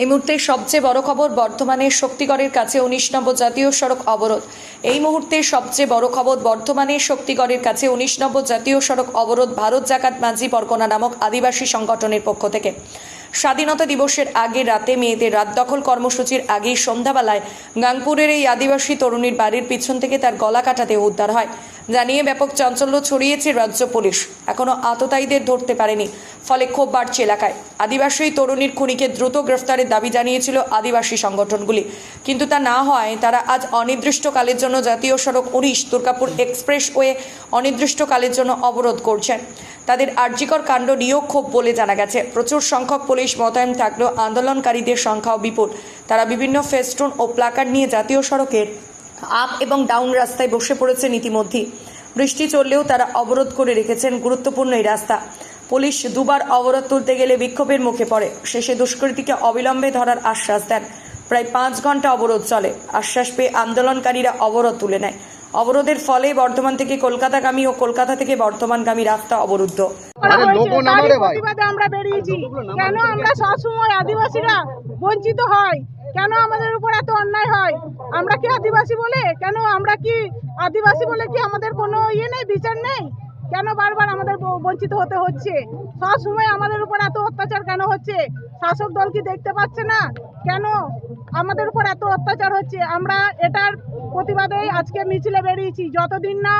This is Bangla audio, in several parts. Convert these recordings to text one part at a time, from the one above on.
এই মুহূর্তে সবচেয়ে বড় খবর, বর্ধমানের শক্তিগড়ের কাছে 19 নম্বর জাতীয় সড়ক অবরোধ। এই মুহূর্তে সবচেয়ে বড় খবর, বর্ধমানের শক্তিগড়ের কাছে 19 নম্বর জাতীয় সড়ক অবরোধ ভারত জাকাত মাঝি পরগনা নামক আদিবাসী সংগঠনের পক্ষ থেকে। স্বাধীনতা দিবসের আগের রাতে মেয়েদের রাত দখল কর্মসূচির আগেই সন্ধ্যাবেলায় গাংপুরের এই আদিবাসী তরুণীর বাড়ির পিছন থেকে তার গলা কাটা দেহ উদ্ধার হয়। জানিয়ে ব্যাপক চাঞ্চল্য ছড়িয়েছে রাজ্য পুলিশ। এখনও আততায়ীদের ধরতে পারেনি, ফলে ক্ষোভ বাড়ছে এলাকায়। আদিবাসী তরুণীর খুনিকে দ্রুত গ্রেফতারের দাবি জানিয়েছিল আদিবাসী সংগঠনগুলি, কিন্তু তা না হয় তারা আজ অনির্দিষ্টকালের জন্য জাতীয় সড়ক 19 দুর্গাপুর এক্সপ্রেসওয়ে অনির্দিষ্টকালের জন্য অবরোধ করছেন। তাদের আর্জিকর কাণ্ড নিয়েও ক্ষোভ বলে জানা গেছে। প্রচুর সংখ্যক পুলিশ মোতায়েন থাকলেও আন্দোলনকারীদের সংখ্যাও বিপুল। তারা বিভিন্ন ফেস্টুন ও প্লাকার্ড নিয়ে জাতীয় সড়কের আপ এবং ডাউন রাস্তায় বসে পড়েছেন। ইতিমধ্যেই বৃষ্টি চললেও তারা অবরোধ করে রেখেছেন গুরুত্বপূর্ণ এই রাস্তা। পুলিশ দুবার অবরোধ তুলতে গেলে বিক্ষোভের মুখে পড়ে। শেষে দুষ্কৃতীকে অবিলম্বে ধরার আশ্বাস দেন। প্রায় 5 ঘন্টা অবরোধ চলে। আশ্বাস পেয়ে আন্দোলনকারীরা অবরোধ তুলে নেয়। অবরোধের ফলে বর্ধমান থেকে কলকাতাগামী ও কলকাতা থেকে বর্ধমানগামী রাস্তা অবরুদ্ধ। আমরা বেরিয়েছি কেন? আমরা সবসময় আদিবাসীরা বঞ্চিত হয় কেন? আমাদের উপর এত অন্যায় হয়? আমরা কি আদিবাসী বলে? কেন আমরা কি আদিবাসী বলে কি আমাদের কোনো নেই, বিচার নেই? কেন বারবার আমাদের বঞ্চিত হতে হচ্ছে? সব সময় আমাদের উপর এত অত্যাচার কেন হচ্ছে? শাসক দল কি দেখতে পাচ্ছে না? কেন আমাদের উপর এত অত্যাচার হচ্ছে? আমরা এটার প্রতিবাদে আজকে মিছিলে বেরিয়েছি। যতদিন না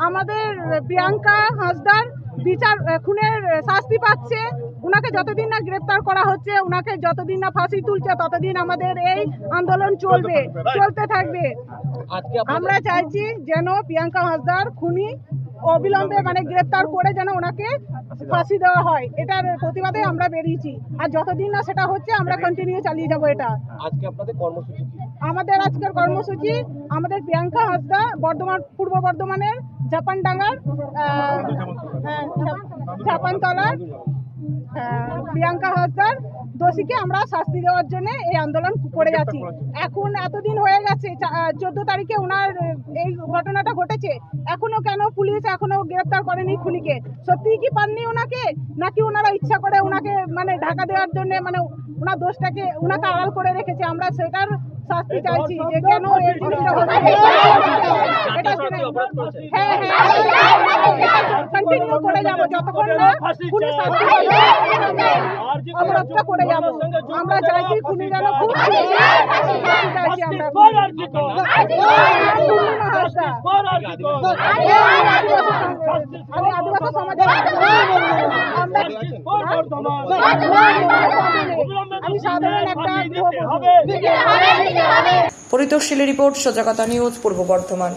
আমাদের প্রিয়াঙ্কা হাঁসদার বিচার, খুনের শাস্তি পাচ্ছে, উনাকে যতদিন না গ্রেপ্তার করা হচ্ছে, উনাকে যতদিন না ফাঁসি তুলছে, ততদিন আমাদের এই আন্দোলন চলতে থাকবে। আমরা চাইছি যেন প্রিয়াঙ্কা হাঁসদার খুনি অবিলম্বে গ্রেপ্তার করে যেন ওনাকে ফাঁসি দেওয়া হয়। এটার প্রতিবাদে আমরা বেরিয়েছি। আর যতদিন না সেটা হচ্ছে আমরা কন্টিনিউ চালিয়ে যাব। এটা আজকে আপনাদের কর্মসূচি কি? আমাদের আজকের কর্মসূচি, আমাদের প্রিয়াঙ্কা হাঁসদা পূর্ব বর্ধমানের জাপানডাঙ্গার জাপানতলার প্রিয়াঙ্কা হাঁসদার দোষীকে আমরা শাস্তি দেওয়ার জন্য এই আন্দোলন করে যাচ্ছি। এখন এতদিন হয়ে গেছে, 14 তারিখে ওনার এই ঘটনাটা ঘটেছে, এখনো কেন পুলিশ এখনো গ্রেফতার করেনি খুনিকে? সত্যিই কি পাননি ওনাকে, নাকি ওনারা ইচ্ছা করে ওনাকে ঢাকা দেওয়ার জন্য ওনার দোষটাকে ওনাকে আড়াল করে রেখেছে? আমরা সেটার শাস্তি চাইছি যে কেন এই জিনিসটা হচ্ছে। হ্যাঁ, কন্টিনিউ করে যাবো যতক্ষণ না খুনি শাস্তি অবরোধটা করে যাবো। আমরা চাইছি খুনি যেন খুব চাইছি আমরা। আমি আদিবাসী সমাজের আমি সাধারণ একটা পরিতোষশীলের রিপোর্ট, সজাগতা নিউজ, পূর্ব বর্ধমান।